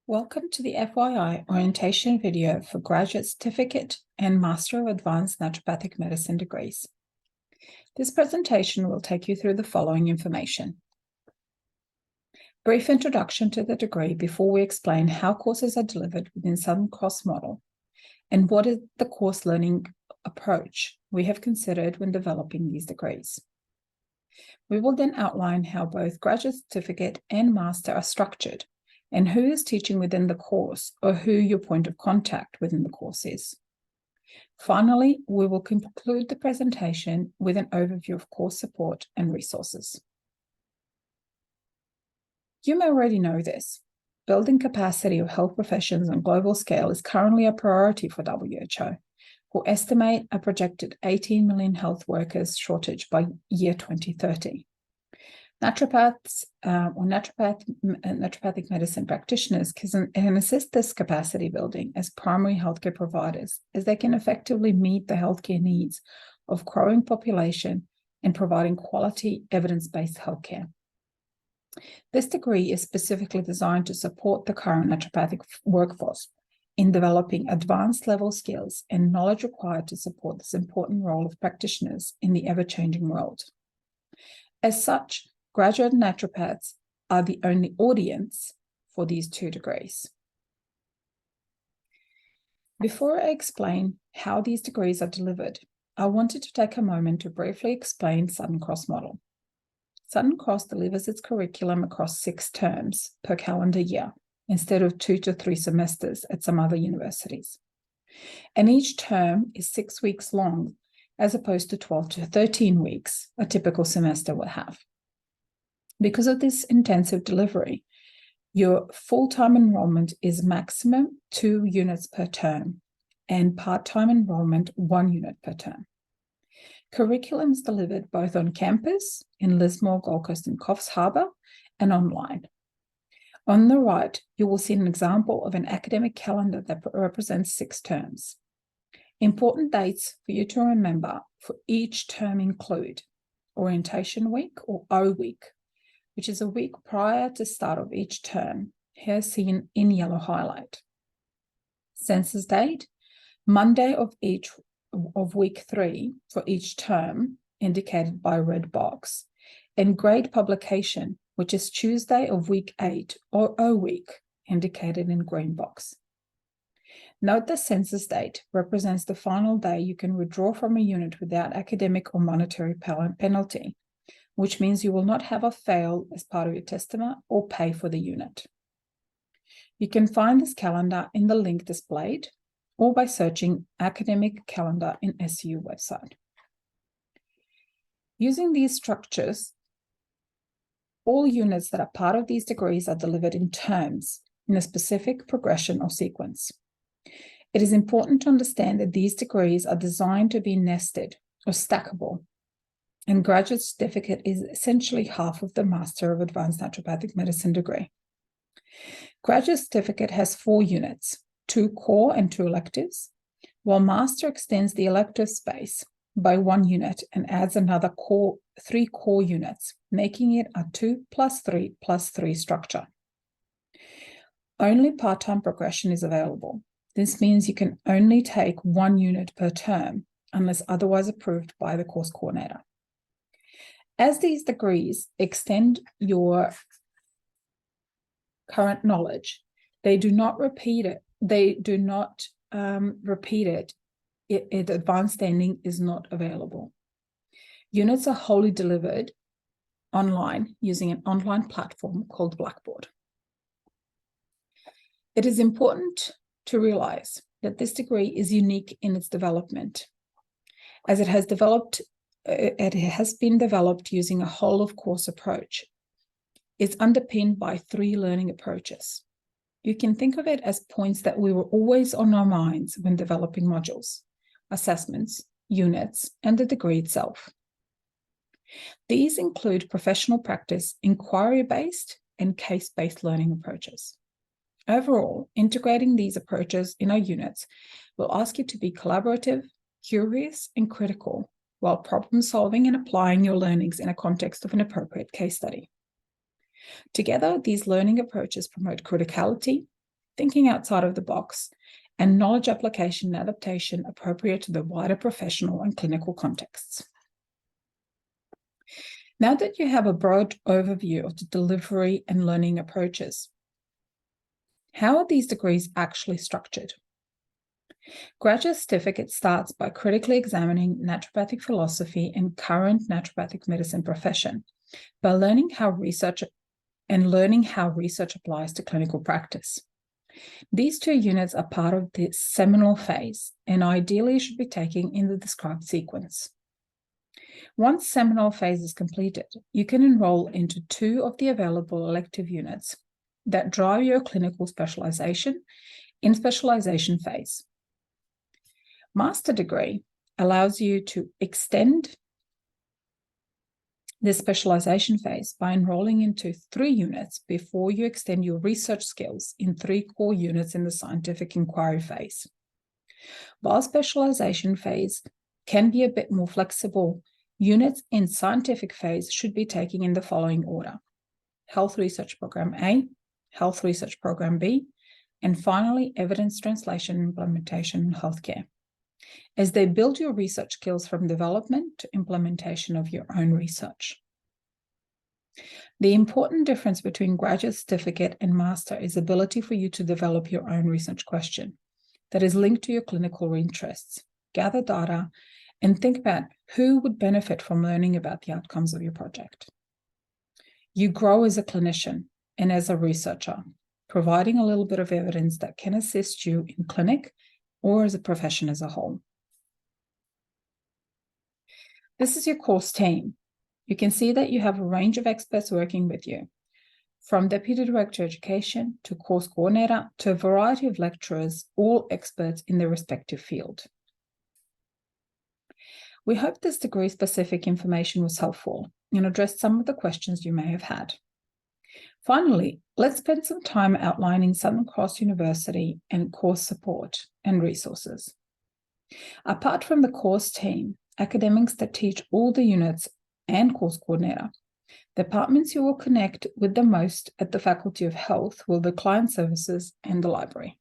Welcome to the FYI orientation video for Graduate Certificate and Master of Advanced Naturopathic Medicine degrees. This presentation will take you through the following information. Brief introduction to the degree before we explain how courses are delivered within Southern Cross model and what is the course learning approach we have considered when developing these degrees. We will then outline how both Graduate Certificate and Master are structured and who is teaching within the course or who your point of contact within the course is. Finally, we will conclude the presentation with an overview of course support and resources. You may already know this. Building capacity of health professions on a global scale is currently a priority for WHO, who estimate a projected 18 million health workers shortage by year 2030. Naturopaths or naturopathic medicine practitioners can assist this capacity building as primary healthcare providers, as they can effectively meet the healthcare needs of growing population and providing quality evidence-based healthcare. This degree is specifically designed to support the current naturopathic workforce in developing advanced level skills and knowledge required to support this important role of practitioners in the ever-changing world. As such, graduate naturopaths are the only audience for these two degrees. Before I explain how these degrees are delivered, I wanted to take a moment to briefly explain Southern Cross model. Southern Cross delivers its curriculum across 6 terms per calendar year, instead of 2 to 3 semesters at some other universities. And each term is 6 weeks long, as opposed to 12 to 13 weeks a typical semester would have. Because of this intensive delivery, your full-time enrollment is maximum 2 units per term and part-time enrollment 1 unit per term. Curriculum is delivered both on campus in Lismore, Gold Coast and Coffs Harbour and online. On the right, you will see an example of an academic calendar that represents 6 terms. Important dates for you to remember for each term include Orientation Week or O Week, which is a week prior to start of each term, here seen in yellow highlight. Census date, Monday of week 3 for each term, indicated by red box, and grade publication, which is Tuesday of week 8 or O week, indicated in green box. Note the census date represents the final day you can withdraw from a unit without academic or monetary penalty, which means you will not have a fail as part of your testament or pay for the unit. You can find this calendar in the link displayed or by searching academic calendar in SU website. Using these structures, all units that are part of these degrees are delivered in terms in a specific progression or sequence. It is important to understand that these degrees are designed to be nested or stackable, and Graduate Certificate is essentially half of the Master of Advanced Naturopathic Medicine degree. Graduate Certificate has 4 units, 2 core and 2 electives, while Master extends the elective space by 1 unit and adds another 3 core units, making it a 2 + 3 + 3 structure. Only part-time progression is available. This means you can only take 1 unit per term unless otherwise approved by the course coordinator. As these degrees extend your current knowledge, they do not repeat it. Advanced standing is not available. Units are wholly delivered online using an online platform called Blackboard. It is important to realize that this degree is unique in its development, as it has been developed using a whole of course approach. It's underpinned by 3 learning approaches. You can think of it as points that we were always on our minds when developing modules, assessments, units, and the degree itself. These include professional practice, inquiry-based, and case-based learning approaches. Overall, integrating these approaches in our units will ask you to be collaborative, curious, and critical, while problem-solving and applying your learnings in a context of an appropriate case study. Together, these learning approaches promote criticality, thinking outside of the box, and knowledge application and adaptation appropriate to the wider professional and clinical contexts. Now that you have a broad overview of the delivery and learning approaches, how are these degrees actually structured? Graduate certificate starts by critically examining naturopathic philosophy and current naturopathic medicine profession by learning how research applies to clinical practice. These two units are part of the seminal phase and ideally should be taken in the described sequence. Once seminal phase is completed, you can enroll into 2 of the available elective units that drive your clinical specialization in specialization phase. Master degree allows you to extend the specialization phase by enrolling into 3 units before you extend your research skills in 3 core units in the scientific inquiry phase. While specialization phase can be a bit more flexible, units in scientific phase should be taken in the following order: Health Research Program A, Health Research Program B, and finally, Evidence Translation and Implementation in Healthcare, as they build your research skills from development to implementation of your own research. The important difference between graduate certificate and master is the ability for you to develop your own research question that is linked to your clinical interests, gather data, and think about who would benefit from learning about the outcomes of your project. You grow as a clinician and as a researcher, providing a little bit of evidence that can assist you in clinic or as a profession as a whole. This is your course team. You can see that you have a range of experts working with you, from Deputy Director of Education to course coordinator to a variety of lecturers, all experts in their respective field. We hope this degree-specific information was helpful and addressed some of the questions you may have had. Finally, let's spend some time outlining Southern Cross University and course support and resources. Apart from the course team, academics that teach all the units and course coordinator, the departments you will connect with the most at the Faculty of Health will be Client Services and the Library.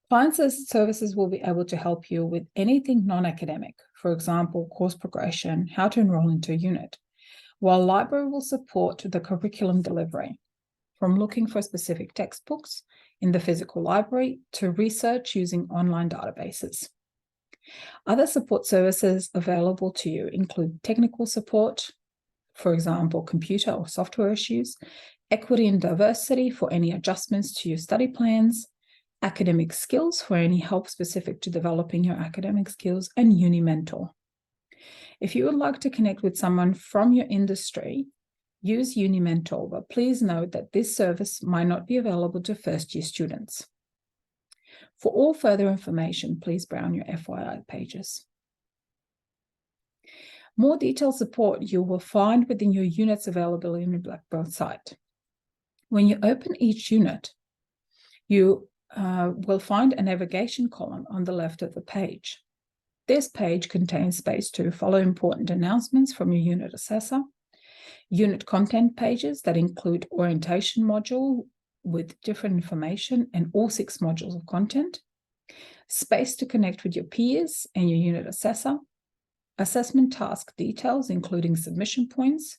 Client Services will be able to help you with anything non-academic, for example, course progression, how to enroll into a unit, while Library will support the curriculum delivery, from looking for specific textbooks in the physical library to research using online databases. Other support services available to you include technical support, for example, computer or software issues, equity and diversity for any adjustments to your study plans, academic skills for any help specific to developing your academic skills, and UniMentor. If you would like to connect with someone from your industry, use UniMentor, but please note that this service might not be available to first-year students. For all further information, please browse your FYI pages. More detailed support you will find within your unit's availability on the Blackboard site. When you open each unit, you will find a navigation column on the left of the page. This page contains space to follow important announcements from your unit assessor, unit content pages that include orientation module with different information and all 6 modules of content, space to connect with your peers and your unit assessor, assessment task details including submission points,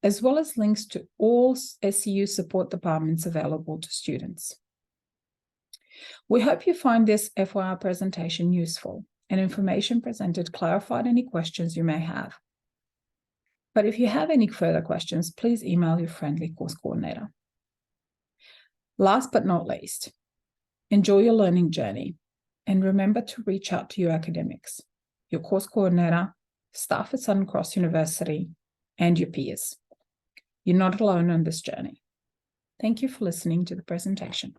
as well as links to all SCU support departments available to students. We hope you find this FYI presentation useful and information presented clarified any questions you may have. But if you have any further questions, please email your friendly course coordinator. Last but not least, enjoy your learning journey and remember to reach out to your academics, your course coordinator, staff at Southern Cross University, and your peers. You're not alone on this journey. Thank you for listening to the presentation.